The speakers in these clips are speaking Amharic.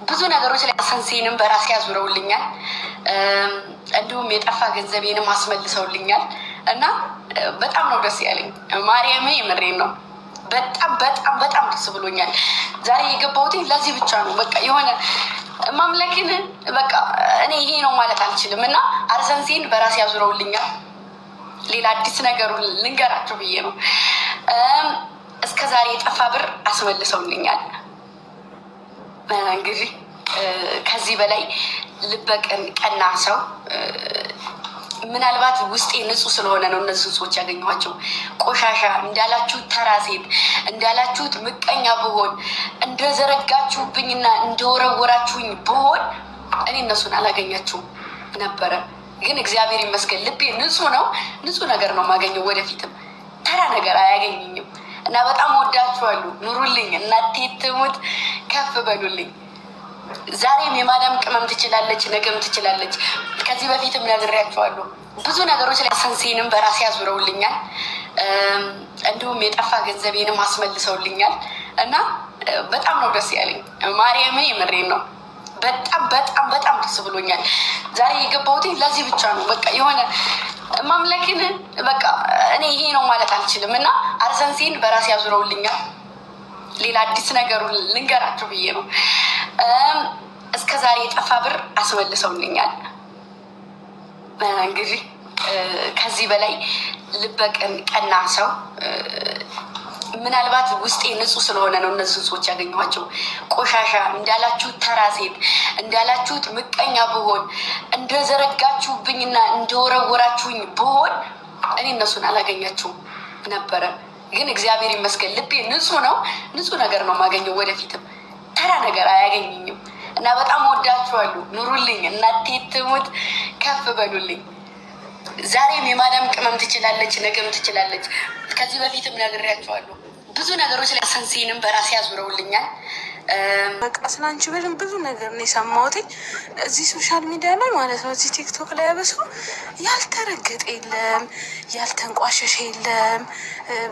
ብዙ ነገሮች ላይ ሰንሴንም በራሴ ያዙረውልኛል። እንዲሁም የጠፋ ገንዘቤንም አስመልሰውልኛል እና በጣም ነው ደስ ያለኝ። ማርያምን የምሬን ነው። በጣም በጣም በጣም ደስ ብሎኛል። ዛሬ የገባሁት ለዚህ ብቻ ነው። በቃ የሆነ ማምለክን በቃ እኔ ይሄ ነው ማለት አልችልም እና አርሰንሴን በራሴ ያዙረውልኛል። ሌላ አዲስ ነገሩ ልንገራቸው ብዬ ነው። እስከ ዛሬ የጠፋ ብር አስመልሰውልኛል። እንግዲህ ከዚህ በላይ ቀና ሰው ምናልባት ውስጤ ንጹህ ስለሆነ ነው እነዚህን ሰዎች ያገኘኋቸው። ቆሻሻ እንዳላችሁት ተራ ሴት እንዳላችሁት ምቀኛ ብሆን እንደዘረጋችሁብኝና እንደወረወራችሁኝ ብሆን እኔ እነሱን አላገኛችሁም ነበረ። ግን እግዚአብሔር ይመስገን ልቤ ንጹህ ነው። ንጹህ ነገር ነው የማገኘው። ወደፊትም ተራ ነገር አያገኝኝም እና በጣም ወዳችኋለሁ። ኑሩልኝ። እናቴ ትሙት፣ ከፍ በሉልኝ። ዛሬም የማዳም ቅመም ትችላለች፣ ነገም ትችላለች። ከዚህ በፊትም ነግሬያቸዋለሁ። ብዙ ነገሮች ላይ ሰንሴንም በራሴ ያዙረውልኛል። እንዲሁም የጠፋ ገንዘቤንም አስመልሰውልኛል እና በጣም ነው ደስ ያለኝ። ማርያምን የምሬን ነው። በጣም በጣም በጣም ደስ ብሎኛል። ዛሬ የገባሁት ለዚህ ብቻ ነው። በቃ የሆነ ማምለክን በቃ እኔ ይሄ ነው ማለት አልችልም እና አርሰንሴን በራሴ ያዙረውልኛል። ሌላ አዲስ ነገሩ ልንገራቸው ብዬ ነው። እስከ ዛሬ የጠፋ ብር አስመልሰውልኛል። እንግዲህ ከዚህ በላይ ቀና ሰው ምናልባት ውስጤ ንጹህ ስለሆነ ነው እነዚህን ሰዎች ያገኘኋቸው። ቆሻሻ እንዳላችሁት ተራ ሴት እንዳላችሁት ምቀኛ ብሆን እንደዘረጋችሁብኝና እንደወረወራችሁኝ ብሆን እኔ እነሱን አላገኛችሁም ነበረ። ግን እግዚአብሔር ይመስገን ልቤ ንጹህ ነው። ንጹህ ነገር ነው የማገኘው። ወደፊትም ተራ ነገር አያገኝኝም እና በጣም ወዳችኋለሁ። ኑሩልኝ። እናቴ ትሙት፣ ከፍ በሉልኝ። ዛሬም የማዳም ቅመም ትችላለች፣ ነገም ትችላለች። ከዚህ በፊትም ነግሬያቸዋለሁ። ብዙ ነገሮች ላይ ሰንሴንም በራሴ ያዙረውልኛል። በቃ ስላንቺ በደንብ ብዙ ነገር ነው የሰማሁት እዚህ ሶሻል ሚዲያ ላይ ማለት ነው። እዚህ ቲክቶክ ላይ ያበሰው ያልተረገጠ የለም፣ ያልተንቋሸሸ የለም።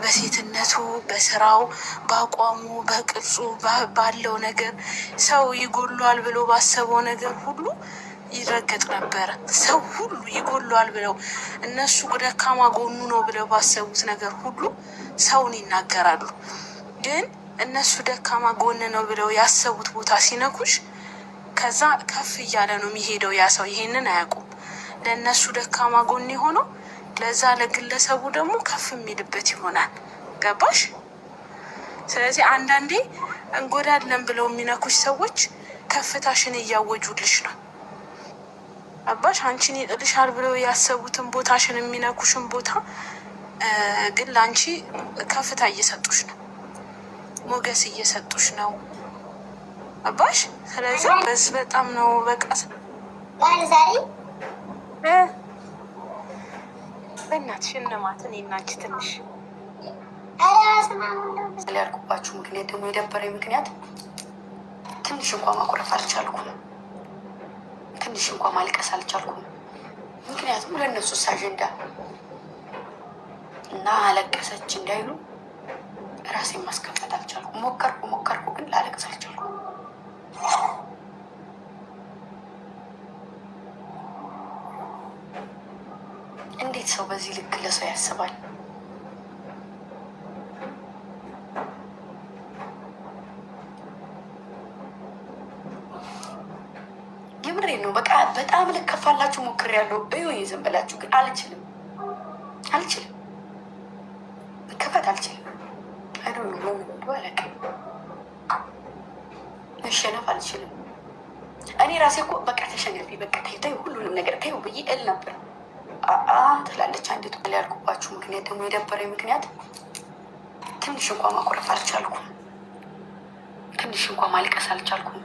በሴትነቱ፣ በስራው፣ በአቋሙ፣ በቅርጹ ባለው ነገር ሰው ይጎሏል ብሎ ባሰበው ነገር ሁሉ ይረገጥ ነበረ። ሰው ሁሉ ይጎሏል ብለው እነሱ ደካማ ጎኑ ነው ብለው ባሰቡት ነገር ሁሉ ሰውን ይናገራሉ። ግን እነሱ ደካማ ጎን ነው ብለው ያሰቡት ቦታ ሲነኩሽ ከዛ ከፍ እያለ ነው የሚሄደው ያ ሰው። ይሄንን አያውቁም። ለእነሱ ደካማ ጎን የሆነው ለዛ ለግለሰቡ ደግሞ ከፍ የሚልበት ይሆናል። ገባሽ? ስለዚህ አንዳንዴ እንጎዳለን ብለው የሚነኩሽ ሰዎች ከፍታሽን እያወጁልሽ ነው። አባሽ አንቺን ይጥልሻል ብለው ያሰቡትን ቦታሽን የሚነኩሽን ቦታ ግን ለአንቺ ከፍታ እየሰጡሽ ነው፣ ሞገስ እየሰጡሽ ነው። አባሽ ስለዚህ በዚህ በጣም ነው በቃ ዛሬ በእናትሽ እንማት እኔ እና አንቺ ትንሽ ያልኩባችሁ ምክንያት ደግሞ የደበረኝ ምክንያት ትንሽ እንኳን ማኩረፍ አልቻልኩም። ትንሽ እንኳን ማልቀስ አልቻልኩም። ምክንያቱም ለእነሱስ አጀንዳ እና አለቀሰች እንዳይሉ ራሴን ማስቀመጥ አልቻልኩም። ሞከርኩ ግን ላለቅስ አልቻልኩም። እንዴት ሰው በዚህ ልክ ለሰው ያስባል? የምሬ ነው። በቃ በጣም ልከፋላችሁ ሞክሬያለሁ። ዝም ብላችሁ ግን አልችልም መከፈት አልችልም። አይዶን ነው አላውቅም። መሸነፍ አልችልም። እኔ ራሴ እኮ በቃ ተሸነፊ፣ በቃ ተይው፣ ሁሉንም ነገር ተይው ብዬ እል ነበር። ትላለች አንዲቱ። ያልኩባችሁ ምክንያት ደግሞ የደበረኝ ምክንያት ትንሽ እንኳን ማኩረፍ አልቻልኩም። ትንሽ እንኳን ማልቀስ አልቻልኩም።